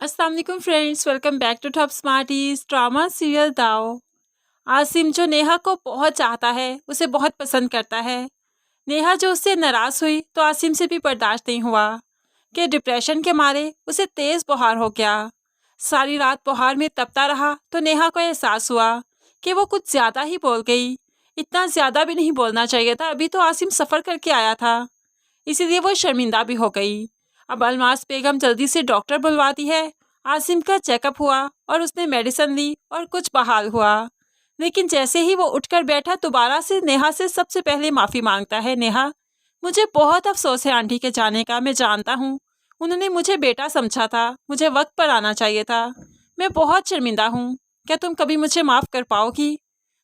अस्सलाम वालेकुम friends, welcome back to top smarties drama serial दाव। आसिम जो नेहा को बहुत चाहता है, उसे बहुत पसंद करता है। नेहा जो उससे नाराज हुई तो आसिम से भी बर्दाश्त नहीं हुआ कि डिप्रेशन के मारे उसे तेज बुखार हो गया। सारी रात बुखार में तपता रहा तो नेहा को एहसास हुआ कि वो कुछ ज्यादा ही बोल गई। इतना ज्यादा भी नहीं बोलना चाहिए था, अभी तो आसिम सफर करके आया था, इसीलिए वो शर्मिंदा भी हो गई। अब अलमास बेगम जल्दी से डॉक्टर बुलवाती है। आसिम का चेकअप हुआ और उसने मेडिसिन ली और कुछ बहाल हुआ। लेकिन जैसे ही वो उठकर बैठा, दोबारा से नेहा से सबसे पहले माफ़ी मांगता है। नेहा, मुझे बहुत अफसोस है आंटी के जाने का। मैं जानता हूँ उन्होंने मुझे बेटा समझा था, मुझे वक्त पर आना चाहिए था। मैं बहुत शर्मिंदा हूँ। क्या तुम कभी मुझे माफ़ कर पाओगी?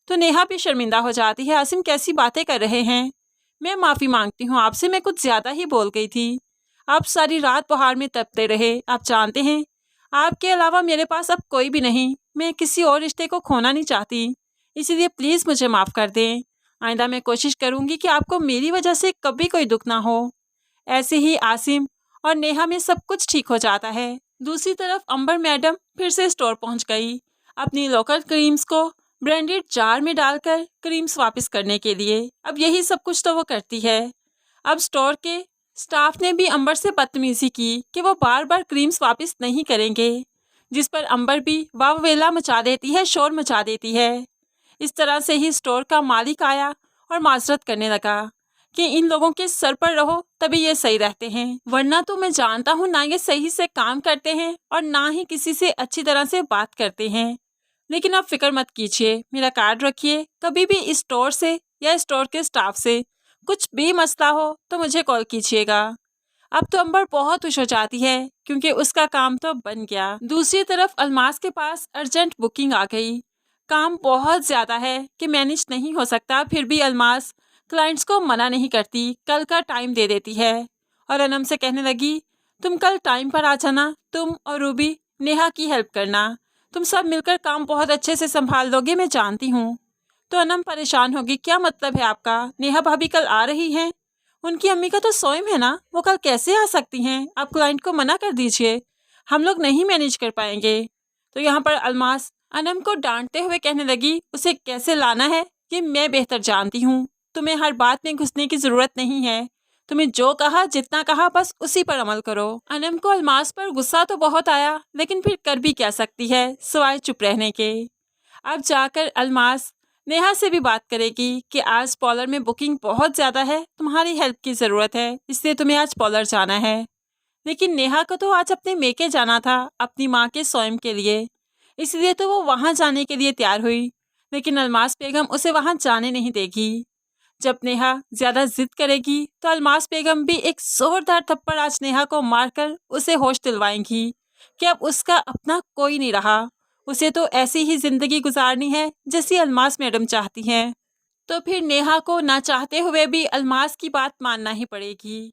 तो नेहा भी शर्मिंदा हो जाती है। आसिम कैसी बातें कर रहे हैं? मैं माफ़ी मांगती हूँ आपसे, मैं कुछ ज़्यादा ही बोल गई थी। आप सारी रात बुखार में तपते रहे। आप जानते हैं आपके अलावा मेरे पास अब कोई भी नहीं। मैं किसी और रिश्ते को खोना नहीं चाहती, इसीलिए प्लीज़ मुझे माफ़ कर दें। आइंदा मैं कोशिश करूँगी कि आपको मेरी वजह से कभी कोई दुख ना हो। ऐसे ही आसिम और नेहा में सब कुछ ठीक हो जाता है। दूसरी तरफ अंबर मैडम फिर से स्टोर पहुंच गई, अपनी लोकल क्रीम्स को ब्रांडेड जार में डालकर क्रीम्स वापस करने के लिए। अब यही सब कुछ तो वो करती है। अब स्टोर के स्टाफ ने भी अंबर से बदतमीजी की कि वो बार बार क्रीम्स वापस नहीं करेंगे, जिस पर अंबर भी वावेला मचा देती है, शोर मचा देती है। इस तरह से ही स्टोर का मालिक आया और माजरत करने लगा कि इन लोगों के सर पर रहो तभी ये सही रहते हैं, वरना तो मैं जानता हूँ ना ये सही से काम करते हैं और ना ही किसी से अच्छी तरह से बात करते हैं। लेकिन आप फिक्र मत कीजिए, मेरा कार्ड रखिए। कभी भी इस स्टोर से या स्टोर के स्टाफ से कुछ भी मसला हो तो मुझे कॉल कीजिएगा। अब तो अंबर बहुत खुश हो जाती है क्योंकि उसका काम तो बन गया। दूसरी तरफ अलमास के पास अर्जेंट बुकिंग आ गई। काम बहुत ज़्यादा है कि मैनेज नहीं हो सकता, फिर भी अलमास क्लाइंट्स को मना नहीं करती, कल का टाइम दे देती है और अनम से कहने लगी, तुम कल टाइम पर आ जाना, तुम और रूबी नेहा की हेल्प करना, तुम सब मिलकर काम बहुत अच्छे से संभाल लोगे, मैं जानती हूँ। तो अनम परेशान होगी, क्या मतलब है आपका? नेहा भाभी कल आ रही हैं? उनकी अम्मी का तो सोइम है ना, वो कल कैसे आ सकती हैं? आप क्लाइंट को मना कर दीजिए, हम लोग नहीं मैनेज कर पाएंगे। तो यहाँ पर अलमास अनम को डांटते हुए कहने लगी, उसे कैसे लाना है ये मैं बेहतर जानती हूँ, तुम्हें हर बात में घुसने की ज़रूरत नहीं है। तुम्हें जो कहा, जितना कहा, बस उसी पर अमल करो। अनम को अलमास पर गुस्सा तो बहुत आया, लेकिन फिर कर भी क्या सकती है सिवाय चुप रहने के। अब जाकर अलमास नेहा से भी बात करेगी कि आज पॉलर में बुकिंग बहुत ज़्यादा है, तुम्हारी हेल्प की ज़रूरत है, इसलिए तुम्हें आज पॉलर जाना है। लेकिन नेहा को तो आज अपने मेके जाना था, अपनी माँ के स्वयं के लिए, इसलिए तो वो वहाँ जाने के लिए तैयार हुई। लेकिन अलमास बेगम उसे वहाँ जाने नहीं देगी। जब नेहा ज़्यादा जिद करेगी तो अलमास बेगम भी एक जोरदार थप्पड़ आज नेहा को मारकर उसे होश दिलवाएंगी कि अब उसका अपना कोई नहीं रहा। उसे तो ऐसी ही जिंदगी गुजारनी है जैसी अलमास मैडम चाहती हैं। तो फिर नेहा को ना चाहते हुए भी अलमास की बात मानना ही पड़ेगी।